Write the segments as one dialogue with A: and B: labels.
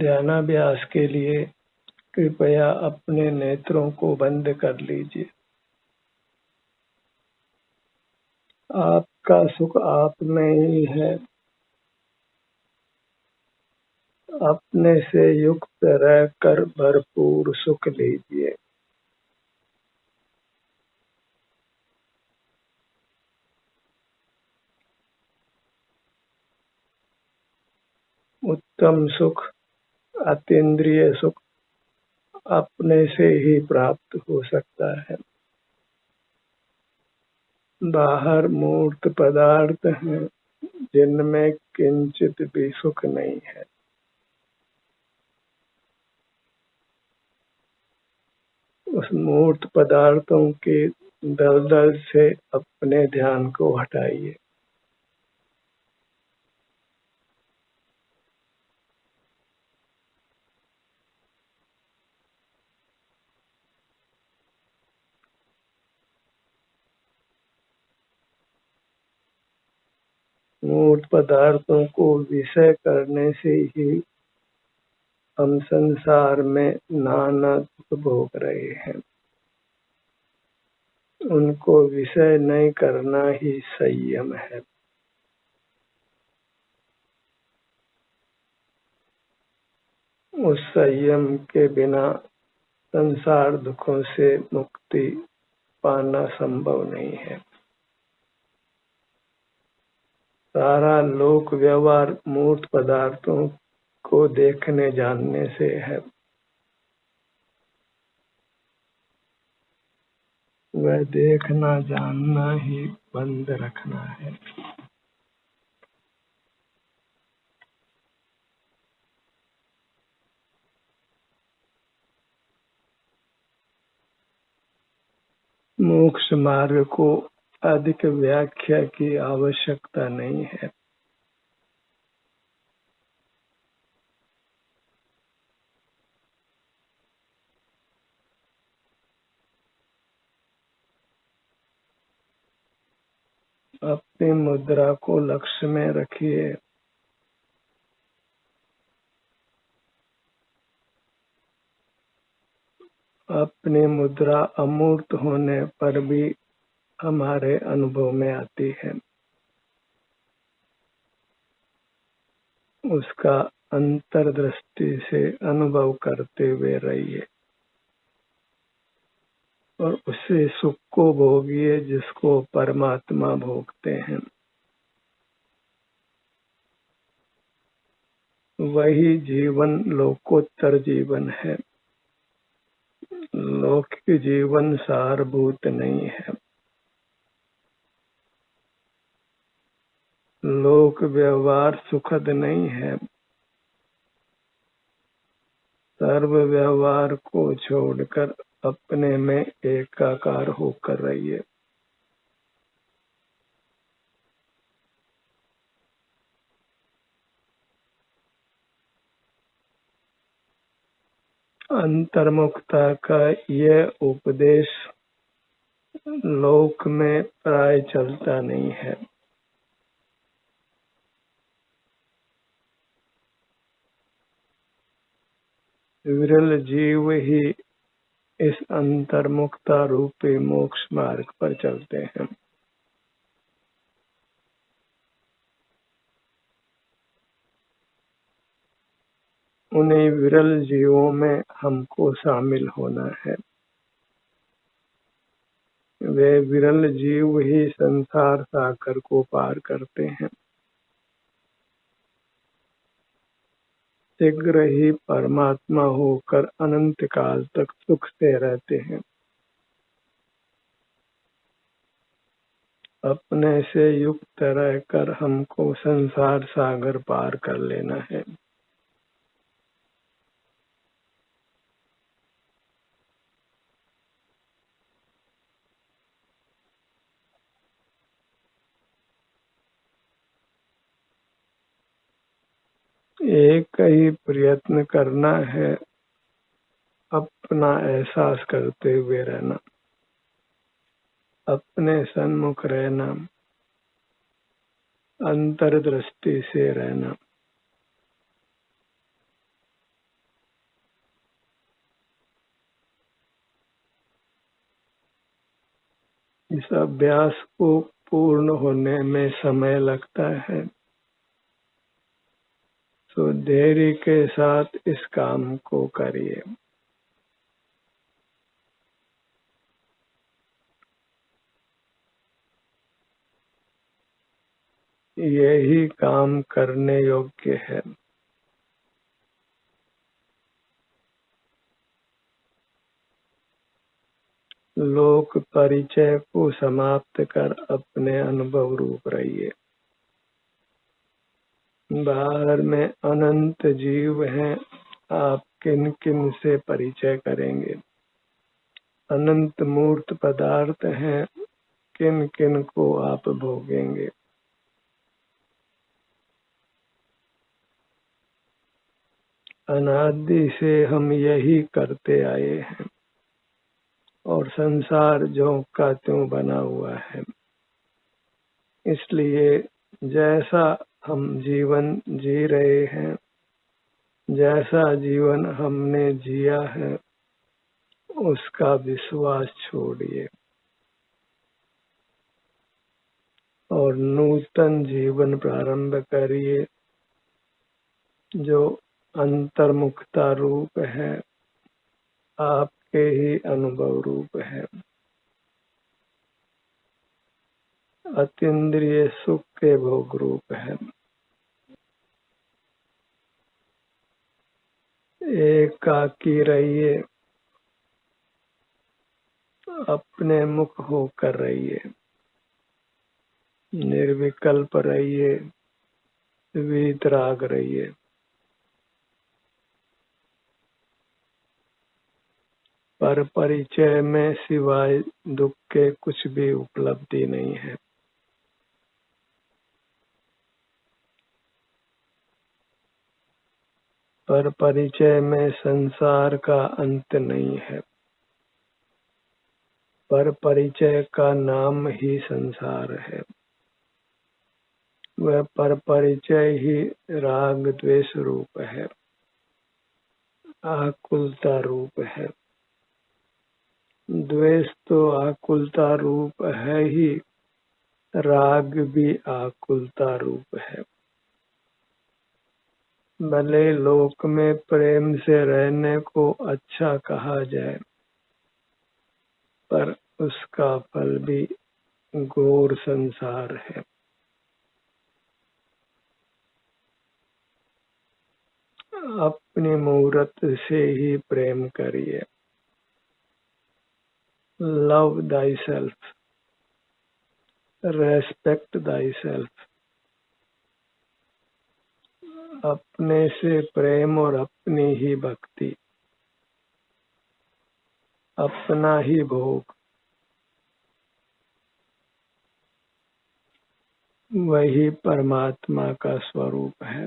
A: ध्यानाभ्यास के लिए कृपया अपने नेत्रों को बंद कर लीजिए। आपका सुख आप में ही है। अपने से युक्त रहकर भरपूर सुख लीजिए। उत्तम सुख, अतीन्द्रिय सुख अपने से ही प्राप्त हो सकता है। बाहर मूर्त पदार्थ हैं जिनमें किंचित भी सुख नहीं है। उस मूर्त पदार्थों के दलदल से अपने ध्यान को हटाइए। मूर्त पदार्थों को विषय करने से ही हम संसार में नाना दुख भोग रहे हैं। उनको विषय नहीं करना ही संयम है। उस संयम के बिना संसार दुखों से मुक्ति पाना संभव नहीं है। सारा लोक व्यवहार मूर्त पदार्थों को देखने जानने से है। वह देखना जानना ही बंद रखना है। मोक्ष मार्ग को अधिक व्याख्या की आवश्यकता नहीं है। अपनी मुद्रा को लक्ष्य में रखिए। अपनी मुद्रा अमूर्त होने पर भी हमारे अनुभव में आती है। उसका अंतर्दृष्टि से अनुभव करते हुए रहिए और उसी सुख को भोगिए जिसको परमात्मा भोगते हैं। वही जीवन लोकोत्तर जीवन है। लौकिक जीवन सारभूत नहीं है। लोक व्यवहार सुखद नहीं है। सर्व व्यवहार को छोड़कर अपने में एकाकार होकर रहिए। अंतर्मुखता का यह उपदेश लोक में प्राय चलता नहीं है। विरल जीव ही इस अंतर्मुखता रूपी मोक्ष मार्ग पर चलते हैं। उन्हीं विरल जीवों में हमको शामिल होना है। वे विरल जीव ही संसार सागर को पार करते हैं। शीघ्र ही परमात्मा होकर अनंत काल तक सुख से रहते हैं। अपने से युक्त रहकर हमको संसार सागर पार कर लेना है। एक ही प्रयत्न करना है, अपना एहसास करते हुए रहना, अपने सन्मुख रहना, अंतर्दृष्टि से रहना। इस अभ्यास को पूर्ण होने में समय लगता है, तो धैर्य के साथ इस काम को करिए। यही काम करने योग्य है। लोक परिचय को समाप्त कर अपने अनुभव रूप रहिए। बाहर में अनंत जीव हैं, आप किन किन से परिचय करेंगे? अनंत मूर्त पदार्थ हैं, किन किन को आप भोगेंगे? अनादि से हम यही करते आए हैं और संसार ज्यों का त्यों बना हुआ है। इसलिए जैसा हम जीवन जी रहे हैं, जैसा जीवन हमने जिया है, उसका विश्वास छोड़िए और नूतन जीवन प्रारंभ करिए जो अंतर्मुखता रूप है, आपके ही अनुभव रूप है। अतीन्द्रिय सुख के भोग रूप है। एकाकी रहिए, अपने मुख होकर रहिए, निर्विकल्प रहिए, वीतराग रहिए। पर परिचय में सिवाय दुख के कुछ भी उपलब्धि नहीं है। पर परिचय में संसार का अंत नहीं है। पर परिचय का नाम ही संसार है। वह पर परिचय ही राग द्वेष रूप है, आकुलता रूप है। द्वेष तो आकुलता रूप है ही, राग भी आकुलता रूप है। भले लोक में प्रेम से रहने को अच्छा कहा जाए, पर उसका फल भी घोर संसार है। अपनी मूर्त से ही प्रेम करिए। Love thy self, respect thy self. अपने से प्रेम और अपनी ही भक्ति, अपना ही भोग, वही परमात्मा का स्वरूप है।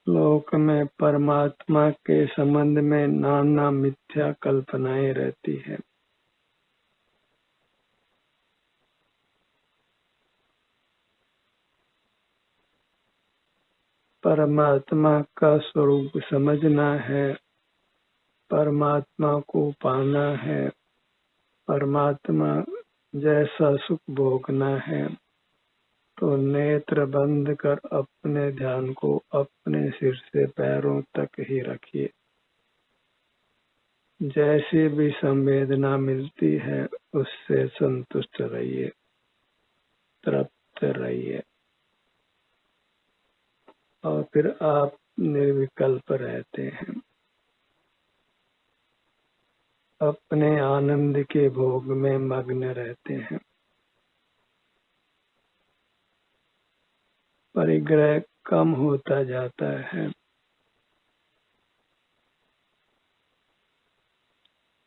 A: लोक में परमात्मा के संबंध में नाना मिथ्या कल्पनाएं रहती है। परमात्मा का स्वरूप समझना है, परमात्मा को पाना है, परमात्मा जैसा सुख भोगना है, तो नेत्र बंद कर अपने ध्यान को अपने सिर से पैरों तक ही रखिए। जैसी भी संवेदना मिलती है उससे संतुष्ट रहिए, तृप्त रहिए और फिर आप निर्विकल्प रहते हैं। अपने आनंद के भोग में मग्न रहते हैं। परिग्रह कम होता जाता है।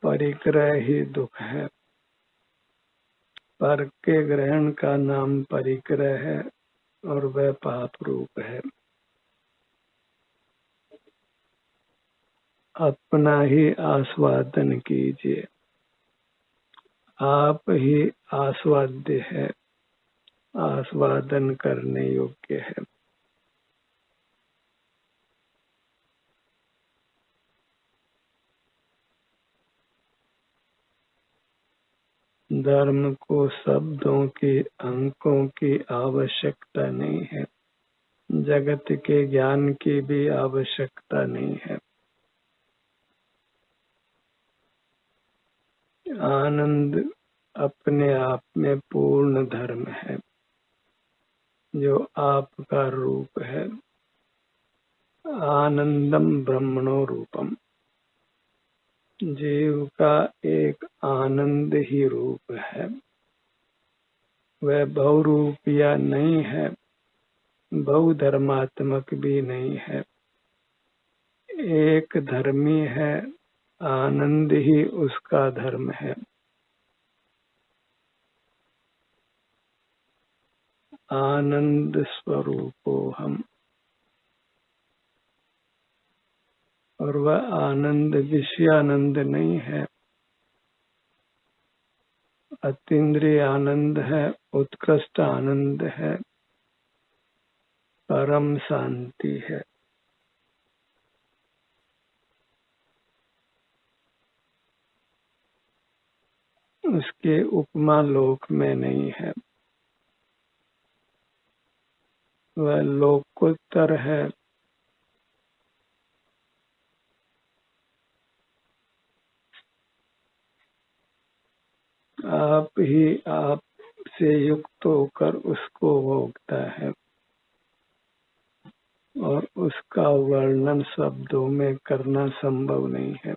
A: परिग्रह ही दुख है। पर के ग्रहण का नाम परिग्रह है और वह पाप रूप है। अपना ही आस्वादन कीजिए। आप ही आस्वाद्य है, आस्वादन करने योग्य है। धर्म को शब्दों की, अंकों की आवश्यकता नहीं है, जगत के ज्ञान की भी आवश्यकता नहीं है। आनंद अपने आप में पूर्ण धर्म है, जो आपका रूप है। आनंदम ब्रह्मणो रूपम, जीव का एक आनंद ही रूप है। वह बहुरूपिया नहीं है, बहुधर्मात्मक भी नहीं है, एक धर्मी है। आनंद ही उसका धर्म है। आनंद स्वरूपो हम, और वह आनंद विषयानंद नहीं है, अतीन्द्रिय आनंद है, उत्कृष्ट आनंद है, परम शांति है। उसके उपमा लोक में नहीं है। वह लोकोत्तर है। आप ही आप से युक्त होकर उसको भोगता है, और उसका वर्णन शब्दों में करना संभव नहीं है।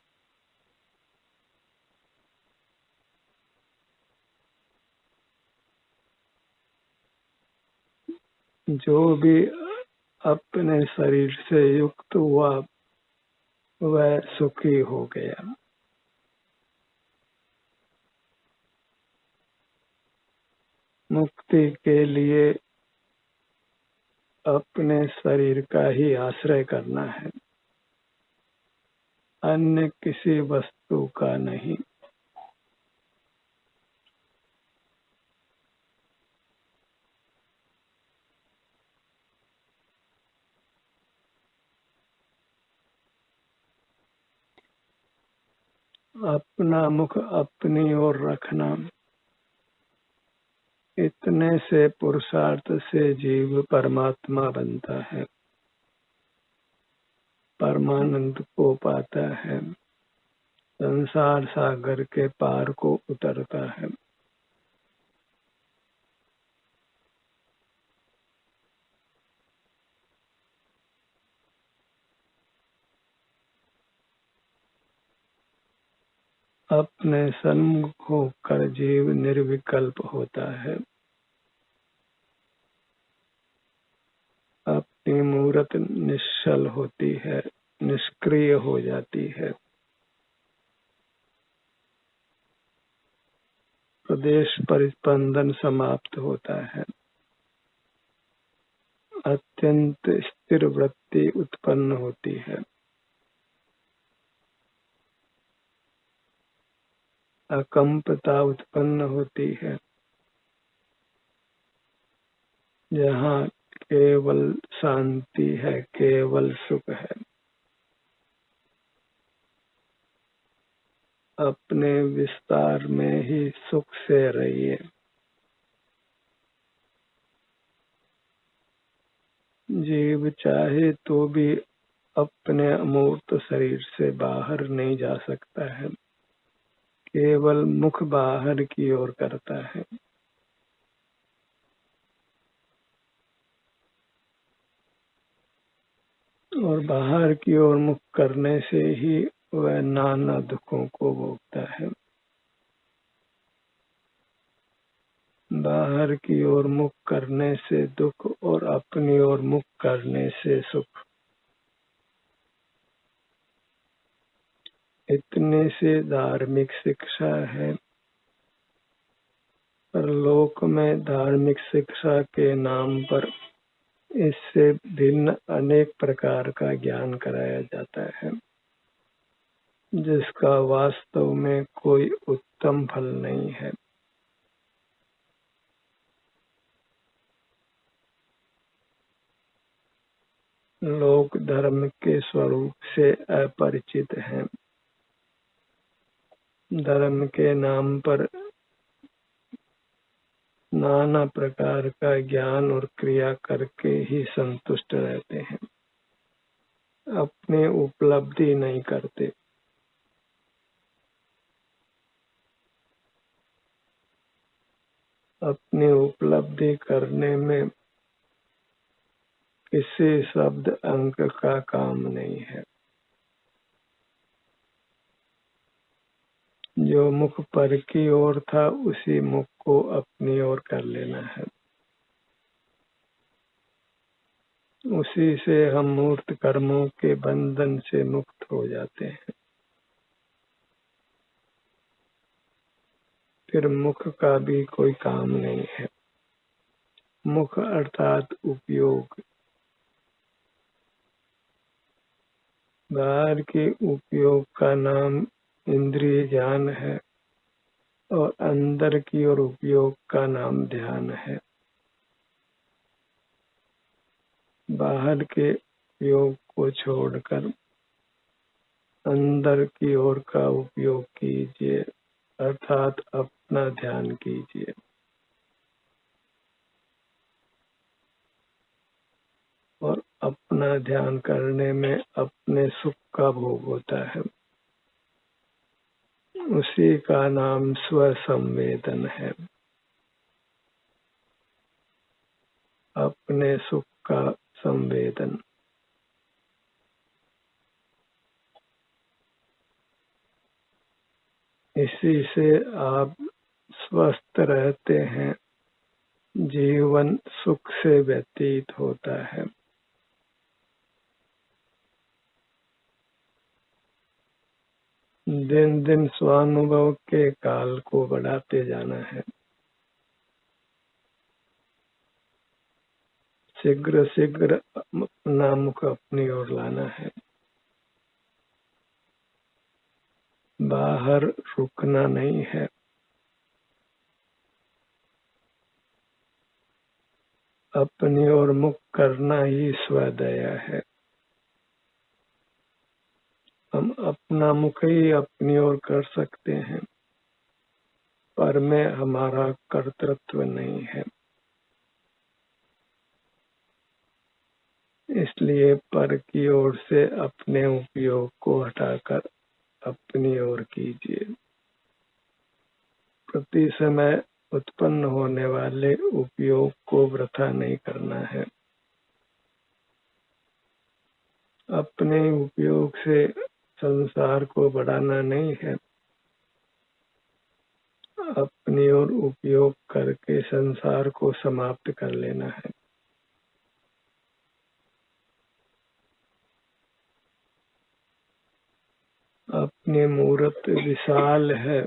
A: जो भी अपने शरीर से युक्त हुआ वह सुखी हो गया। मुक्ति के लिए अपने शरीर का ही आश्रय करना है, अन्य किसी वस्तु का नहीं। अपना मुख अपनी ओर रखना, इतने से पुरुषार्थ से जीव परमात्मा बनता है, परमानंद को पाता है, संसार सागर के पार को उतरता है। अपने सन्मुख होकर जीव निर्विकल्प होता है, अपनी मूरत निश्चल होती है, निष्क्रिय हो जाती है। प्रदेश परिस्पंदन समाप्त होता है, अत्यंत स्थिर वृत्ति उत्पन्न होती है, अकंपता उत्पन्न होती है, जहाँ केवल शांति है, केवल सुख है। अपने विस्तार में ही सुख से रहिए। जीव चाहे तो भी अपने अमूर्त शरीर से बाहर नहीं जा सकता है, केवल मुख बाहर की ओर करता है। और बाहर की ओर मुख करने से ही वह नाना दुखों को भोगता है। बाहर की ओर मुख करने से दुख और अपनी ओर मुख करने से सुख। इतने से धार्मिक शिक्षा है, पर लोक में धार्मिक शिक्षा के नाम पर इससे भिन्न अनेक प्रकार का ज्ञान कराया जाता है, जिसका वास्तव में कोई उत्तम फल नहीं है। लोग धर्म के स्वरूप से अपरिचित हैं। धर्म के नाम पर नाना प्रकार का ज्ञान और क्रिया करके ही संतुष्ट रहते हैं, अपनी उपलब्धि नहीं करते। अपनी उपलब्धि करने में किसी शब्द अंक का काम नहीं है। जो मुख पर की ओर था उसी मुख को अपनी ओर कर लेना है। उसी से हम मूर्त कर्मों के बंधन से मुक्त हो जाते हैं। फिर मुख का भी कोई काम नहीं है। मुख अर्थात उपयोग, बाहर के उपयोग का नाम इंद्रिय ज्ञान है और अंदर की ओर उपयोग का नाम ध्यान है। बाहर के उपयोग को छोड़कर अंदर की ओर का उपयोग कीजिए, अर्थात अपना ध्यान कीजिए। और अपना ध्यान करने में अपने सुख का भोग होता है। उसी का नाम स्व संवेदन है। अपने सुख का संवेदन। इसी से आप स्वस्थ रहते हैं, जीवन सुख से व्यतीत होता है। दिन दिन स्वानुभव के काल को बढ़ाते जाना है। शीघ्र शीघ्र अपना मुख अपनी ओर लाना है। बाहर रुकना नहीं है। अपनी ओर मुख करना ही स्वदया है। हम अपना मुख ही अपनी ओर कर सकते हैं, पर में हमारा कर्तृत्व नहीं है। इसलिए पर की ओर से अपने उपयोग को हटाकर अपनी ओर कीजिए। प्रति समय उत्पन्न होने वाले उपयोग को वृथा नहीं करना है। अपने उपयोग से संसार को बढ़ाना नहीं है, अपनी ओर उपयोग करके संसार को समाप्त कर लेना है। अपनी मूर्त विशाल है,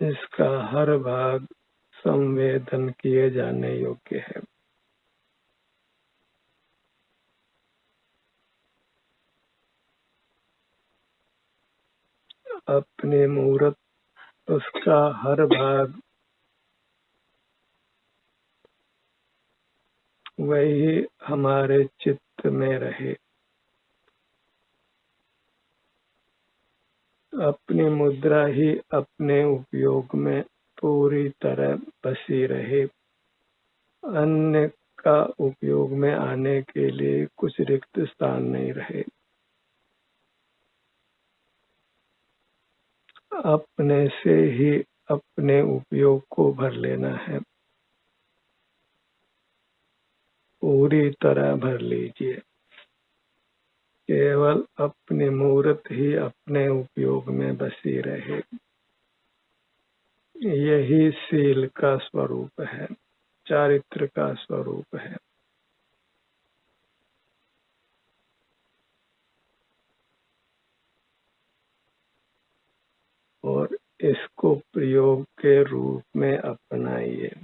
A: इसका हर भाग संवेदन किए जाने योग्य है। अपनी मूर्त, उसका हर भाग वही हमारे चित्त में रहे। अपनी मुद्रा ही अपने उपयोग में पूरी तरह बसी रहे। अन्य का उपयोग में आने के लिए कुछ रिक्त स्थान नहीं रहे। अपने से ही अपने उपयोग को भर लेना है। पूरी तरह भर लीजिए। केवल अपनी मूर्त ही अपने उपयोग में बसी रहे। यही शील का स्वरूप है, चारित्र का स्वरूप है। और इसको प्रयोग के रूप में अपनाइए।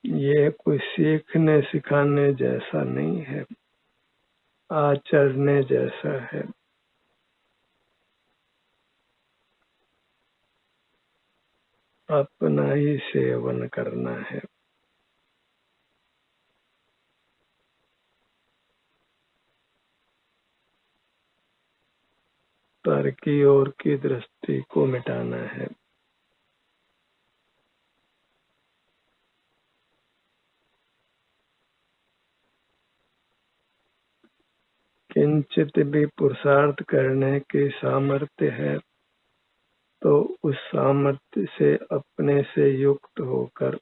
A: ये कोई सीखने सिखाने जैसा नहीं है, आचरने जैसा है। अपना ही सेवन करना है। पर की ओर की दृष्टि को मिटाना है। किंचित भी पुरुषार्थ करने की सामर्थ्य है तो उस सामर्थ्य से अपने से युक्त होकर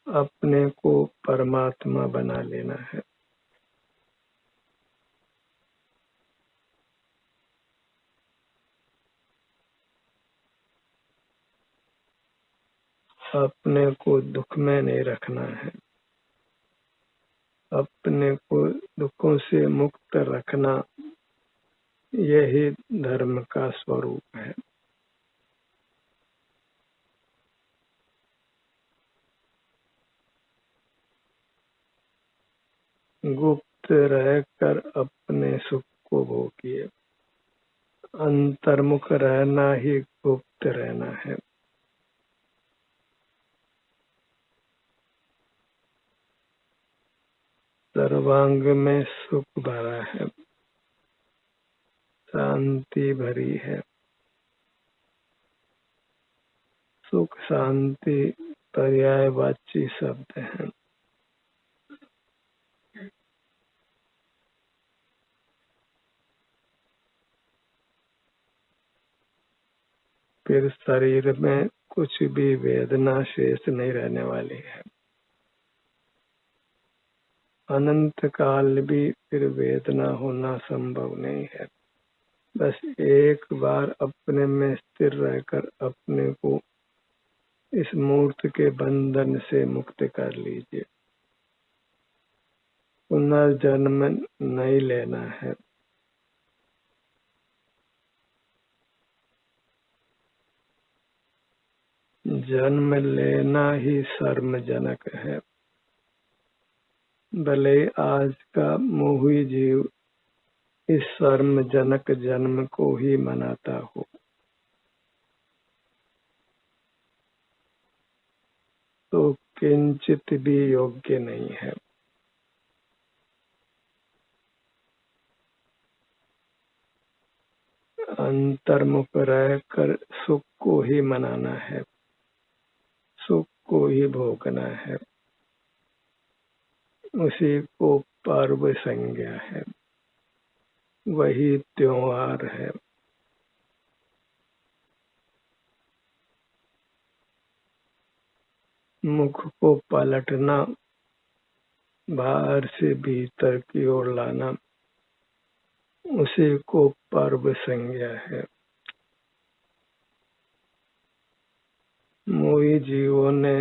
A: अपने को परमात्मा बना लेना है। अपने को दुख में नहीं रखना है, अपने को दुखों से मुक्त रखना, यही धर्म का स्वरूप है। गुप्त रहकर अपने सुख को भोगिए। अंतर्मुख रहना ही गुप्त रहना है। सर्वांग में सुख भरा है, शांति भरी है। सुख शांति पर्यायवाची शब्द हैं। फिर शरीर में कुछ भी वेदना शेष नहीं रहने वाली है। अनंत काल भी फिर वेदना होना संभव नहीं है। बस एक बार अपने में स्थिर रहकर अपने को इस मूर्त के बंधन से मुक्त कर लीजिए। पुनर्जन्म नहीं लेना है। जन्म लेना ही शर्मजनक है। भले आज का मोही जीव इस शर्मजनक जन्म को ही मनाता हो, तो किंचित भी योग्य नहीं है। अंतर्मुख रहकर सुख को ही मनाना है, सुख को ही भोगना है। उसी को पर्व संज्ञा है, वही त्योहार है। मुख को पलटना, बाहर से भीतर की ओर लाना, उसी को पर्व संज्ञा है। मोही जीवों ने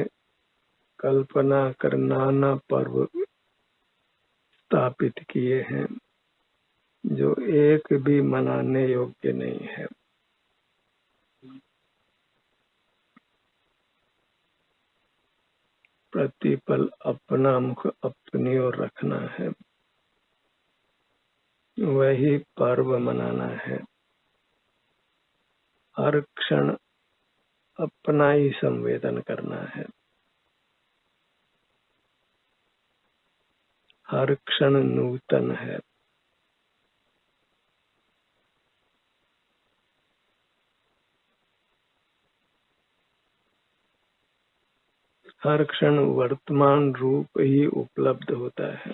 A: कल्पना कर नाना पर्व स्थापित किए हैं, जो एक भी मनाने योग्य नहीं है। प्रतिपल अपना मुख अपनी ओर रखना है, वही पर्व मनाना है। हर क्षण अपना ही संवेदन करना है, हर क्षण नूतन है। हर क्षण वर्तमान रूप ही उपलब्ध होता है,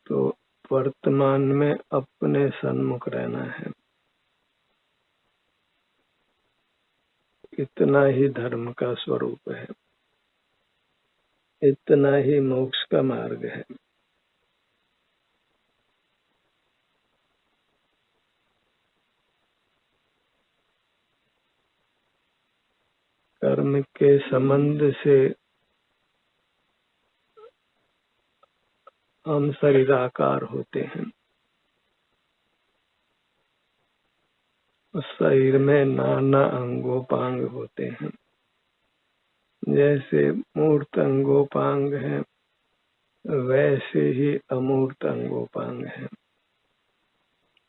A: तो वर्तमान में अपने सन्मुख रहना है। इतना ही धर्म का स्वरूप है, इतना ही मोक्ष का मार्ग है। कर्म के संबंध से हम शरीराकार होते हैं। उस शरीर में नाना अंगोपांग होते हैं। जैसे मूर्त अंगोपांग हैं, वैसे ही अमूर्त अंगोपांग हैं।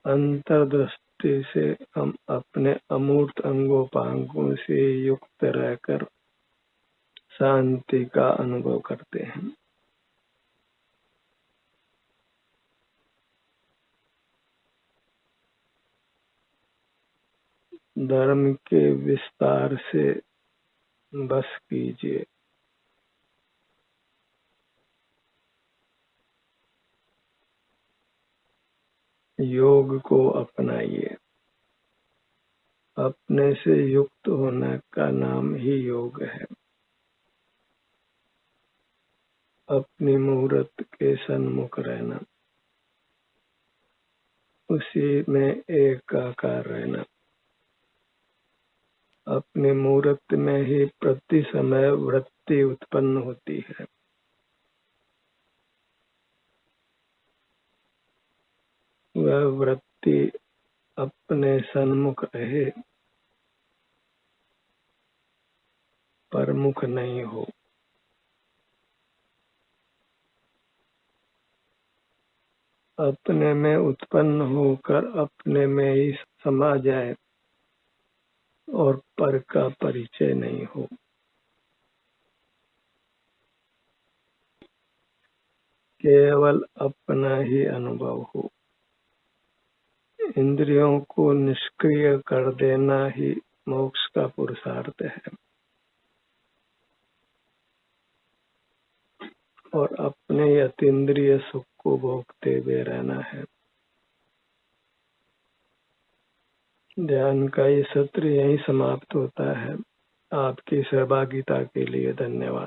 A: अंतर्दृष्टि से हम अपने अमूर्त अंगोपांगों से युक्त रहकर शांति का अनुभव करते हैं। धर्म के विस्तार से बस कीजिए। योग को अपनाइए। अपने से युक्त होने का नाम ही योग है। अपनी मूर्त के सन्मुख रहना, उसी में एकाकार रहना। अपनी मूर्त में ही प्रति समय वृत्ति उत्पन्न होती है। वह वृत्ति अपने सन्मुख रहे, परमुख नहीं हो। अपने में उत्पन्न होकर अपने में ही समा जाए और पर का परिचय नहीं हो। केवल अपना ही अनुभव हो। इंद्रियों को निष्क्रिय कर देना ही मोक्ष का पुरुषार्थ है और अपने अतीन्द्रिय सुख को भोगते हुए रहना है। ध्यान का ये सत्र यहीं समाप्त होता है। आपकी सहभागिता के लिए धन्यवाद।